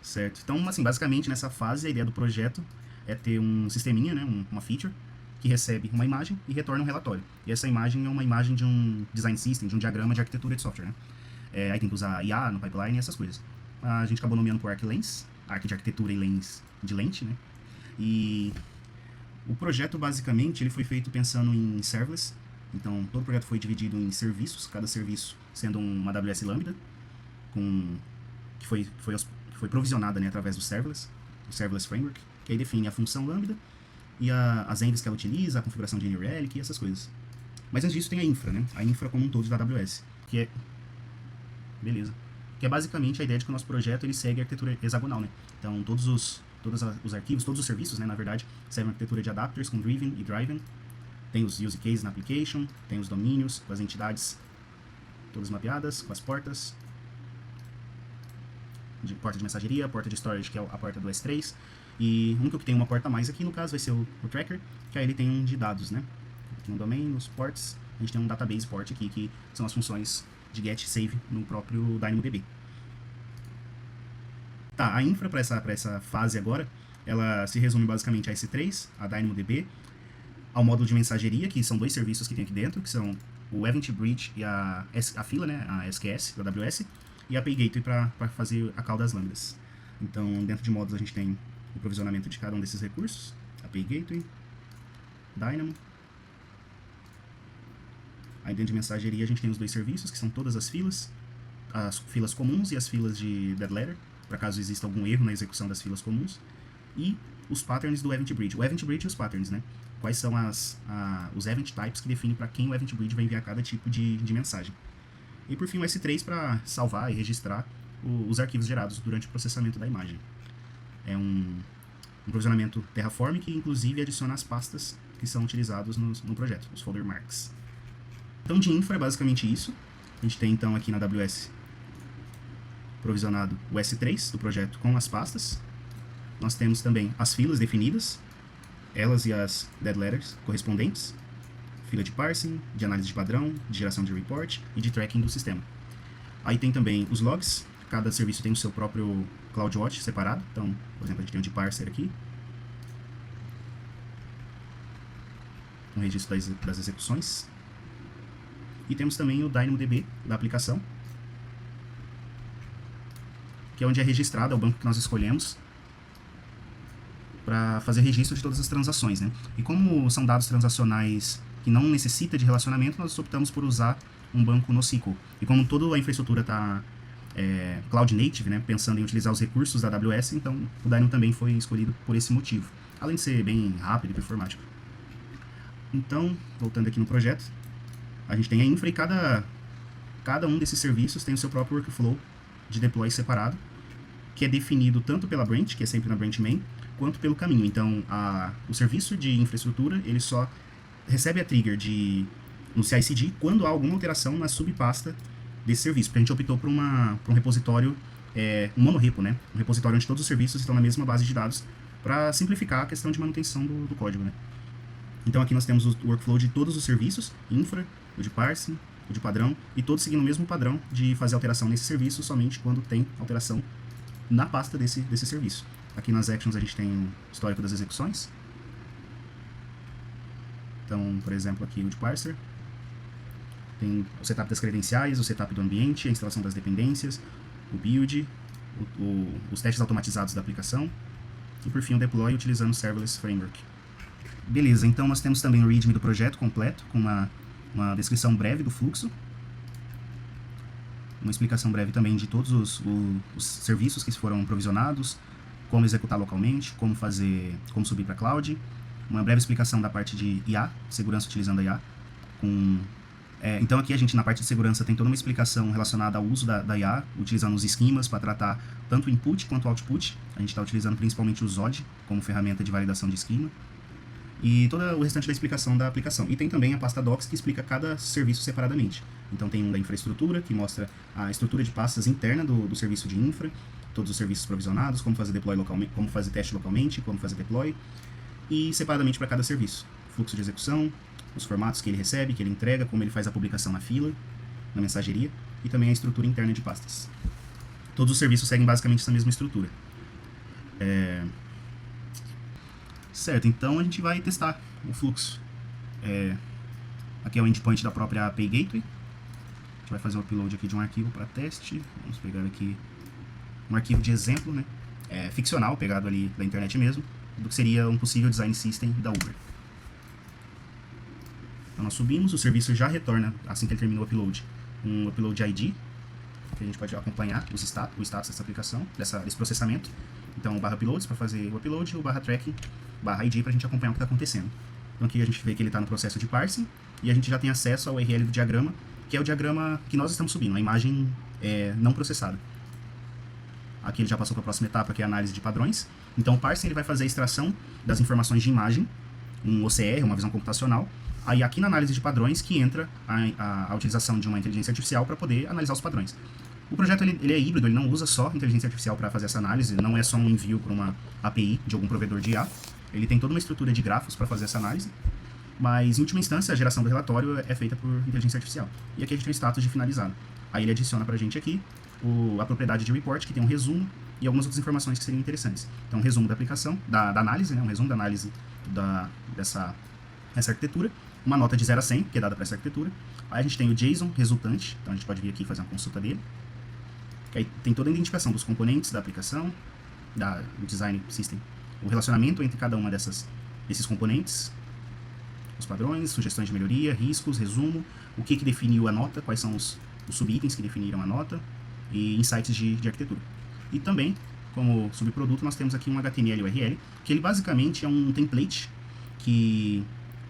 Certo. Então, assim, basicamente nessa fase a ideia do projeto é ter um sisteminha, né, uma feature, que recebe uma imagem e retorna um relatório. E essa imagem é uma imagem de um design system, de um diagrama de arquitetura de software, né? Aí tem que usar IA no pipeline e essas coisas. A gente acabou nomeando por ArcLens, Arc de arquitetura e Lens de lente, né? E o projeto, basicamente, ele foi feito pensando em serverless. Então, todo o projeto foi dividido em serviços, cada serviço sendo uma AWS Lambda, que foi provisionada, né, através do Serverless Framework, que aí define a função Lambda e as envs que ela utiliza, a configuração de New Relic e essas coisas. Mas antes disso tem a infra, né? A infra como um todo da AWS, que é... Beleza. Que é basicamente a ideia de que o nosso projeto ele segue a arquitetura hexagonal, né? Então, todos os arquivos, todos os serviços, né, na verdade, seguem a arquitetura de adapters com driven e driven. Tem os use cases na application, tem os domínios, com as entidades todas mapeadas, com as portas, porta de mensageria, porta de storage, que é a porta do S3, e o único que tem uma porta a mais aqui, no caso, vai ser o tracker, que aí ele tem um de dados, né? Aqui no domain, nos ports, a gente tem um database port aqui, que são as funções de get e save no próprio DynamoDB. Tá, a infra para essa fase agora, ela se resume basicamente a S3, a DynamoDB, ao módulo de mensageria, que são dois serviços que tem aqui dentro, que são o Event Bridge e a fila, né, a SQS da AWS, e a API Gateway para fazer a call das lambdas. Então, dentro de módulos a gente tem o provisionamento de cada um desses recursos, API Gateway, Dynamo. Aí dentro de mensageria a gente tem os dois serviços, que são todas as filas comuns e as filas de dead letter, para caso exista algum erro na execução das filas comuns, e os patterns do Event Bridge. O Event Bridge e os patterns, né? Quais são os event types que definem para quem o Event Bridge vai enviar cada tipo de mensagem. E por fim o S3 para salvar e registrar os arquivos gerados durante o processamento da imagem. É um provisionamento Terraform que inclusive adiciona as pastas que são utilizados no projeto, os folder marks. Então de infra é basicamente isso. A gente tem então aqui na AWS provisionado o S3 do projeto com as pastas. Nós temos também as filas definidas, elas e as dead letters correspondentes, fila de parsing, de análise de padrão, de geração de report e de tracking do sistema. Aí tem também os logs, cada serviço tem o seu próprio CloudWatch separado. Então, por exemplo, a gente tem um de parser aqui, um registro das execuções. E temos também o DynamoDB da aplicação, que é onde é registrado, é o banco que nós escolhemos para fazer registro de todas as transações, né? E como são dados transacionais que não necessita de relacionamento, nós optamos por usar um banco NoSQL. E como toda a infraestrutura está Cloud Native, né, pensando em utilizar os recursos da AWS, então o Dynamo também foi escolhido por esse motivo, além de ser bem rápido e performático. Então, voltando aqui no projeto, a gente tem a infra e cada um desses serviços tem o seu próprio workflow de deploy separado, que é definido tanto pela branch, que é sempre na branch main, quanto pelo caminho. Então, o serviço de infraestrutura, ele só recebe a trigger no CI/CD quando há alguma alteração na subpasta desse serviço, porque a gente optou por um repositório, um monorepo, né? Um repositório onde todos os serviços estão na mesma base de dados, para simplificar a questão de manutenção do código, né? Então aqui nós temos o workflow de todos os serviços, infra, o de parsing, o de padrão, e todos seguindo o mesmo padrão de fazer alteração nesse serviço somente quando tem alteração na pasta desse serviço. Aqui nas actions a gente tem o histórico das execuções. Então, por exemplo, aqui o de parser. Tem o setup das credenciais, o setup do ambiente, a instalação das dependências, o build, os testes automatizados da aplicação. E por fim o deploy utilizando o Serverless Framework. Beleza, então nós temos também o README do projeto completo, com uma descrição breve do fluxo. Uma explicação breve também de todos os serviços que foram provisionados, como executar localmente, como subir para a cloud. Uma breve explicação da parte de IA, segurança utilizando a IA. Então aqui a gente na parte de segurança tem toda uma explicação relacionada ao uso da IA, utilizando os esquemas para tratar tanto o input quanto o output. A gente está utilizando principalmente o ZOD como ferramenta de validação de esquema. E todo o restante da explicação da aplicação. E tem também a pasta Docs que explica cada serviço separadamente. Então tem um da infraestrutura, que mostra a estrutura de pastas interna do serviço de infra, todos os serviços provisionados, como fazer deploy localmente, como fazer teste localmente, como fazer deploy, e separadamente para cada serviço. Fluxo de execução, os formatos que ele recebe, que ele entrega, como ele faz a publicação na fila, na mensageria, e também a estrutura interna de pastas. Todos os serviços seguem basicamente essa mesma estrutura. Certo, então a gente vai testar o fluxo. Aqui é o endpoint da própria API Gateway. A gente vai fazer o upload aqui de um arquivo para teste. Vamos pegar aqui um arquivo de exemplo, né? Ficcional, pegado ali da internet mesmo, do que seria um possível design system da Uber. Então nós subimos, o serviço já retorna, assim que ele termina o upload, um upload ID, que a gente pode acompanhar o status dessa aplicação, desse processamento. Então o barra uploads para fazer o upload e o barra tracking, barra ID para a gente acompanhar o que está acontecendo. Então aqui a gente vê que ele está no processo de parsing e a gente já tem acesso ao URL do diagrama, que é o diagrama que nós estamos subindo, a imagem não processada. Aqui ele já passou para a próxima etapa, que é a análise de padrões. Então o parsing ele vai fazer a extração das informações de imagem, um OCR, uma visão computacional. Aí aqui na análise de padrões que entra a utilização de uma inteligência artificial para poder analisar os padrões. O projeto ele é híbrido, ele não usa só inteligência artificial para fazer essa análise, não é só um envio para uma API de algum provedor de IA. Ele tem toda uma estrutura de grafos para fazer essa análise, mas em última instância a geração do relatório é feita por inteligência artificial. E aqui a gente tem o status de finalizado. Aí ele adiciona para a gente aqui a propriedade de report, que tem um resumo e algumas outras informações que seriam interessantes. Então, um resumo da aplicação, da análise, né? Um resumo da análise dessa arquitetura, uma nota de 0 a 100, que é dada para essa arquitetura. Aí a gente tem o JSON resultante, então a gente pode vir aqui e fazer uma consulta dele. Que aí tem toda a identificação dos componentes da aplicação, do design system, o relacionamento entre cada uma desses componentes, os padrões, sugestões de melhoria, riscos, resumo, o que definiu a nota, quais são os subitens que definiram a nota, e insights de arquitetura. E também, como subproduto, nós temos aqui um HTML URL, que ele basicamente é um template que,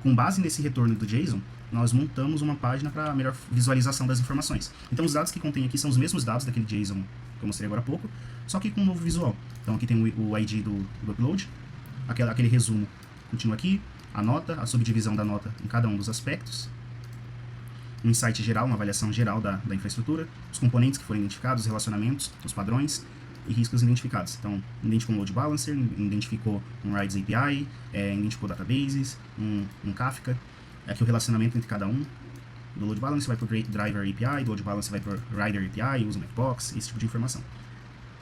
com base nesse retorno do JSON, nós montamos uma página para melhor visualização das informações. Então os dados que contém aqui são os mesmos dados daquele JSON que eu mostrei agora há pouco, só que com um novo visual. Então aqui tem o ID do upload, aquele resumo continua aqui, a nota, a subdivisão da nota em cada um dos aspectos, um insight geral, uma avaliação geral da infraestrutura, os componentes que foram identificados, os relacionamentos, os padrões e riscos identificados. Então, identificou um load balancer, identificou um rides API, identificou databases, um Kafka, aqui o relacionamento entre cada um. Do load balancer vai para o driver API, do load balancer vai para o rider API, usa o Mapbox, esse tipo de informação.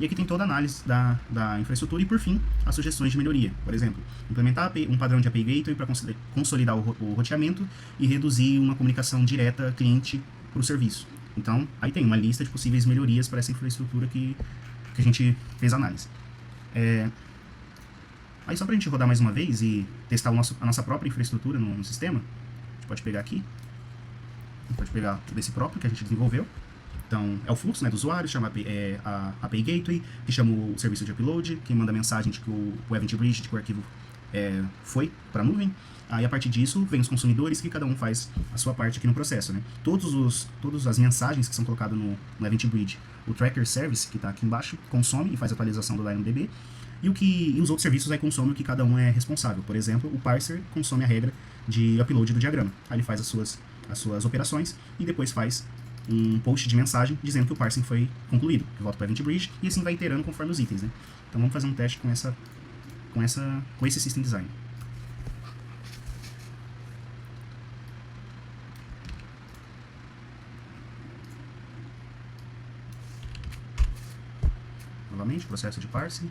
E aqui tem toda a análise da infraestrutura e, por fim, as sugestões de melhoria. Por exemplo, implementar um padrão de API Gateway para consolidar o roteamento e reduzir uma comunicação direta cliente para o serviço. Então, aí tem uma lista de possíveis melhorias para essa infraestrutura que a gente fez análise. Aí só para a gente rodar mais uma vez e testar a nossa própria infraestrutura no sistema, a gente pode pegar aqui, a gente pode pegar desse próprio que a gente desenvolveu. Então, é o fluxo, né, do usuário, chama a API Gateway, que chama o serviço de upload, que manda mensagem de que o Event Bridge, de que o arquivo foi para a nuvem. Aí, a partir disso, vem os consumidores, que cada um faz a sua parte aqui no processo, né. Todas as mensagens que são colocadas no Event Bridge, o Tracker Service, que está aqui embaixo, consome e faz a atualização do DynamoDB, e os outros serviços aí consomem o que cada um é responsável. Por exemplo, o parser consome a regra de upload do diagrama. Aí ele faz as suas operações e depois faz um post de mensagem dizendo que o parsing foi concluído, que volta para o Event Bridge, e assim vai iterando conforme os itens, né? Então vamos fazer um teste com esse System Design. Novamente, processo de parsing.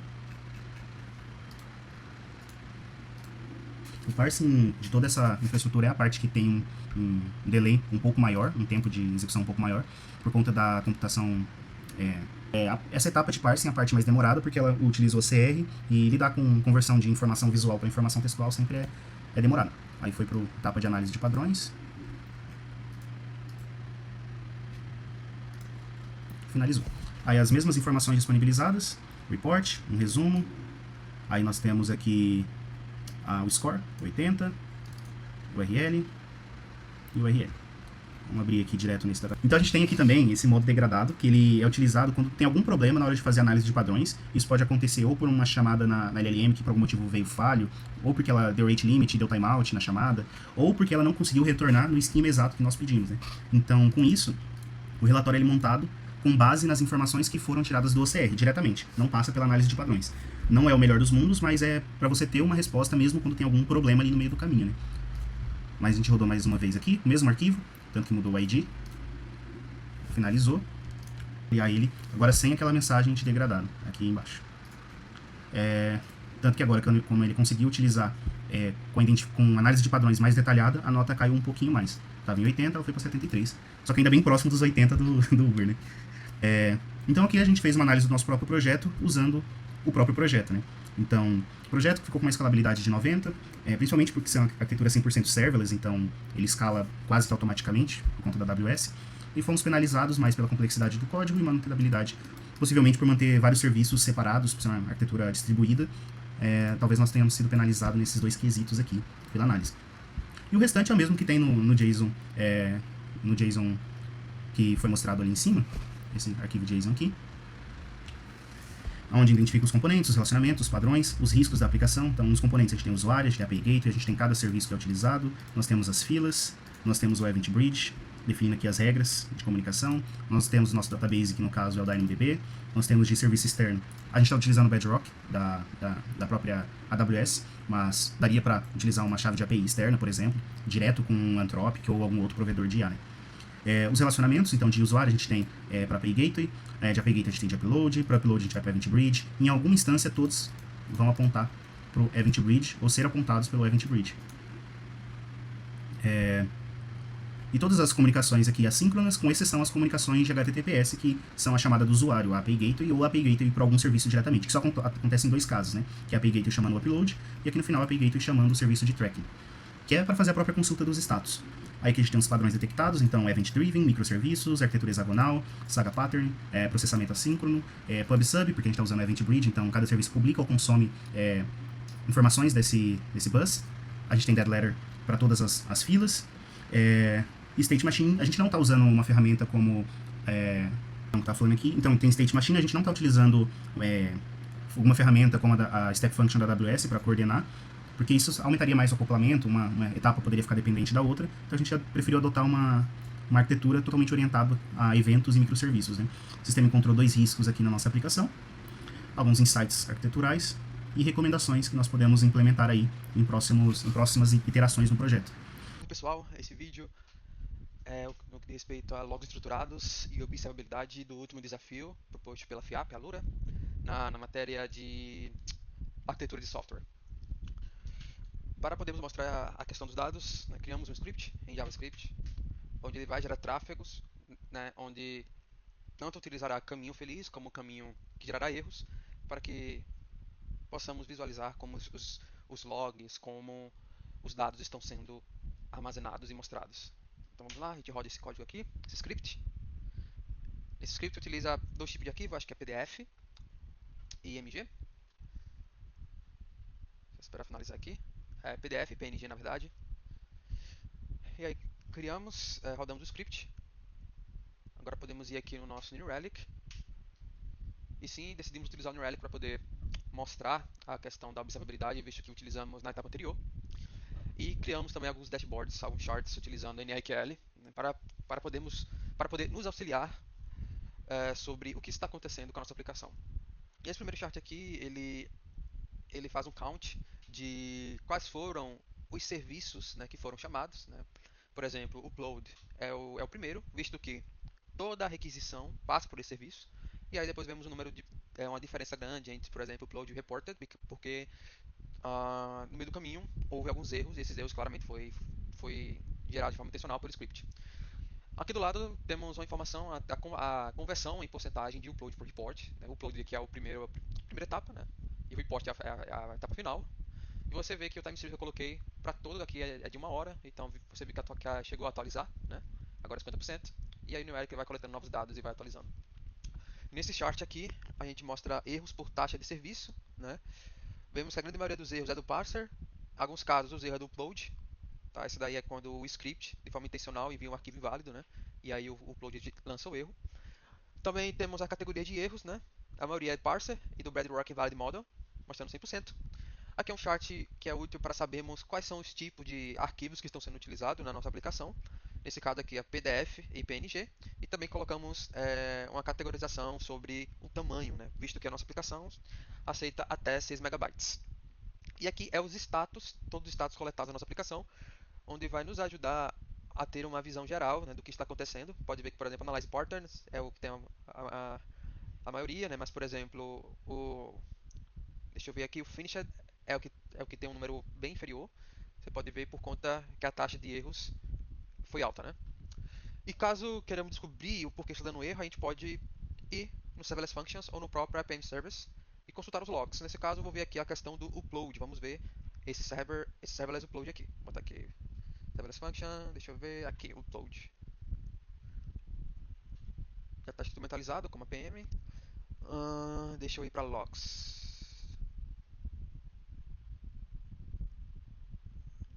O parsing de toda essa infraestrutura é a parte que tem um delay um pouco maior, um tempo de execução um pouco maior, por conta da computação. Essa etapa de parsing é a parte mais demorada, porque ela utiliza o OCR e lidar com conversão de informação visual para informação textual sempre é demorado. Aí foi para a etapa de análise de padrões. Finalizou. Aí as mesmas informações disponibilizadas, report, um resumo. Aí nós temos aqui o score, 80, URL e URL. Vamos abrir aqui direto nesse data. Então a gente tem aqui também esse modo degradado, que ele é utilizado quando tem algum problema na hora de fazer análise de padrões. Isso pode acontecer ou por uma chamada na LLM que por algum motivo veio falho, ou porque ela deu rate limit e deu timeout na chamada, ou porque ela não conseguiu retornar no esquema exato que nós pedimos, né? Então, com isso, o relatório é montado com base nas informações que foram tiradas do OCR diretamente, não passa pela análise de padrões. Não é o melhor dos mundos, mas é para você ter uma resposta mesmo quando tem algum problema ali no meio do caminho, né? Mas a gente rodou mais uma vez aqui, o mesmo arquivo, tanto que mudou o ID, finalizou, e aí ele, agora sem aquela mensagem de degradado, aqui embaixo. Tanto que agora, como ele conseguiu utilizar com análise de padrões mais detalhada, a nota caiu um pouquinho mais. Estava em 80, ela foi para 73. Só que ainda bem próximo dos 80 do Uber, né? É, então aqui a gente fez uma análise do nosso próprio projeto usando o próprio projeto, né? Então, o projeto ficou com uma escalabilidade de 90, principalmente porque é uma arquitetura 100% serverless, então ele escala quase que automaticamente por conta da AWS, e fomos penalizados mais pela complexidade do código e mantenibilidade, possivelmente por manter vários serviços separados, por ser uma arquitetura distribuída. Talvez nós tenhamos sido penalizados nesses dois quesitos aqui pela análise. E o restante é o mesmo que tem no JSON, no JSON que foi mostrado ali em cima, esse arquivo JSON aqui, onde identifica os componentes, os relacionamentos, os padrões, os riscos da aplicação. Então, nos componentes a gente tem o usuário, a gente tem a API Gateway, a gente tem cada serviço que é utilizado, nós temos as filas, nós temos o Event Bridge, definindo aqui as regras de comunicação, nós temos o nosso database, que no caso é o DynamoDB, nós temos de serviço externo. A gente está utilizando o Bedrock da própria AWS, mas daria para utilizar uma chave de API externa, por exemplo, direto com um Anthropic ou algum outro provedor de IA, né? Os relacionamentos, então, de usuário, a gente tem para API Gateway, de API Gateway a gente tem de Upload, para Upload a gente vai para Event Bridge. Em alguma instância, todos vão apontar para o Event Bridge ou ser apontados pelo Event Bridge. E todas as comunicações aqui assíncronas, com exceção as comunicações de HTTPS, que são a chamada do usuário, a API Gateway, ou a API Gateway para algum serviço diretamente, que só acontece em dois casos, né? Que é a API Gateway chamando o Upload, e aqui no final a API Gateway chamando o serviço de tracking, que é para fazer a própria consulta dos status. Aí aqui a gente tem os padrões detectados, então Event Driven, microserviços, arquitetura hexagonal, Saga Pattern, processamento assíncrono, PubSub, porque a gente está usando Event Bridge, então cada serviço publica ou consome informações desse bus. A gente tem Dead Letter para todas as filas. E State Machine, a gente não está usando uma ferramenta como como está falando aqui. Então tem State Machine, a gente não está utilizando alguma ferramenta como a Step Function da AWS para coordenar, porque isso aumentaria mais o acoplamento, uma etapa poderia ficar dependente da outra, então a gente já preferiu adotar uma arquitetura totalmente orientada a eventos e microserviços, né? O sistema encontrou dois riscos aqui na nossa aplicação, alguns insights arquiteturais e recomendações que nós podemos implementar aí em próximas iterações no projeto. Pessoal, esse vídeo é no que diz respeito a logs estruturados e observabilidade do último desafio proposto pela FIAP, a Lura, na matéria de arquitetura de software. Para podermos mostrar a questão dos dados, né, criamos um script em JavaScript, onde ele vai gerar tráfegos, né, onde tanto utilizará caminho feliz como caminho que gerará erros, para que possamos visualizar como os logs, como os dados estão sendo armazenados e mostrados. Então vamos lá, a gente roda esse código aqui, esse script. Esse script utiliza dois tipos de arquivo, acho que é PDF e IMG. Vou esperar finalizar aqui. PDF e PNG na verdade. E aí criamos, rodamos o script. Agora podemos ir aqui no nosso New Relic. E sim, decidimos utilizar o New Relic para poder mostrar a questão da observabilidade, visto que utilizamos na etapa anterior. E criamos também alguns dashboards, alguns charts utilizando NRQL, né, para poder nos auxiliar sobre o que está acontecendo com a nossa aplicação. E esse primeiro chart aqui, ele faz um count de quais foram os serviços, né, que foram chamados, né? Por exemplo, o upload é o primeiro, visto que toda a requisição passa por esse serviço. E aí depois vemos um número de uma diferença grande entre, por exemplo, upload e reported, porque no meio do caminho houve alguns erros, e esses erros claramente foi gerado de forma intencional pelo script. Aqui do lado temos uma informação, a conversão em porcentagem de upload por report. Né? O upload aqui é a primeira etapa, né? E o report é a etapa final. E você vê que o time series que eu coloquei para todo aqui é de 1 hora, então você vê que chegou a atualizar, né? Agora é 50%. E aí o numérico vai coletando novos dados e vai atualizando. Nesse chart aqui, a gente mostra erros por taxa de serviço, né? Vemos que a grande maioria dos erros é do parser, alguns casos os erros é do upload, tá? Esse daí é quando o script, de forma intencional, envia um arquivo inválido, né? E aí o upload lança o erro. Também temos a categoria de erros, né? A maioria é parser e do Bedrock Invalid Model, mostrando 100%. Aqui é um chart que é útil para sabermos quais são os tipos de arquivos que estão sendo utilizados na nossa aplicação. Nesse caso aqui é PDF e PNG. E também colocamos uma categorização sobre o tamanho, né? Visto que a nossa aplicação aceita até 6 megabytes. E aqui é os status, todos os status coletados na nossa aplicação, onde vai nos ajudar a ter uma visão geral, né, do que está acontecendo. Pode ver que, por exemplo, Analyze Patterns é o que tem a maioria, né? Mas, por exemplo, Deixa eu ver aqui, o finished é o que tem um número bem inferior. Você pode ver por conta que a taxa de erros foi alta, né? E caso queiramos descobrir o porquê está dando erro, a gente pode ir no Serverless Functions ou no próprio APM Service e consultar os logs. Nesse caso, eu vou ver aqui a questão do upload. Vamos ver esse serverless upload aqui. Vou botar aqui serverless function, deixa eu ver aqui, upload. Já está instrumentalizado como APM. Deixa eu ir para logs.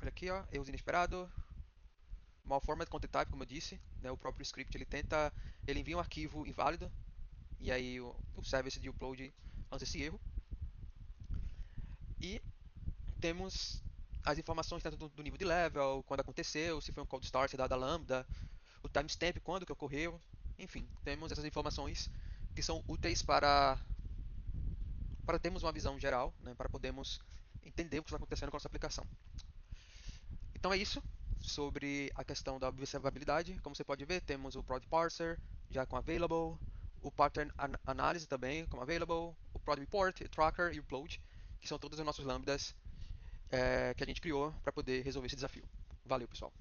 Olha aqui, ó, erros inesperados. Malformed content type, como eu disse, né, o próprio script ele envia um arquivo inválido e aí o service de upload lança esse erro. E temos as informações tanto do nível de level, quando aconteceu, se foi um cold start dada a lambda, o timestamp, quando que ocorreu, enfim, temos essas informações que são úteis para termos uma visão geral, né, para podermos entender o que está acontecendo com a nossa aplicação. Então é isso sobre a questão da observabilidade. Como você pode ver, temos o prod parser já com available, o pattern analysis também com available, o prod report, o tracker e o upload, que são todos os nossos lambdas que a gente criou para poder resolver esse desafio. Valeu, pessoal!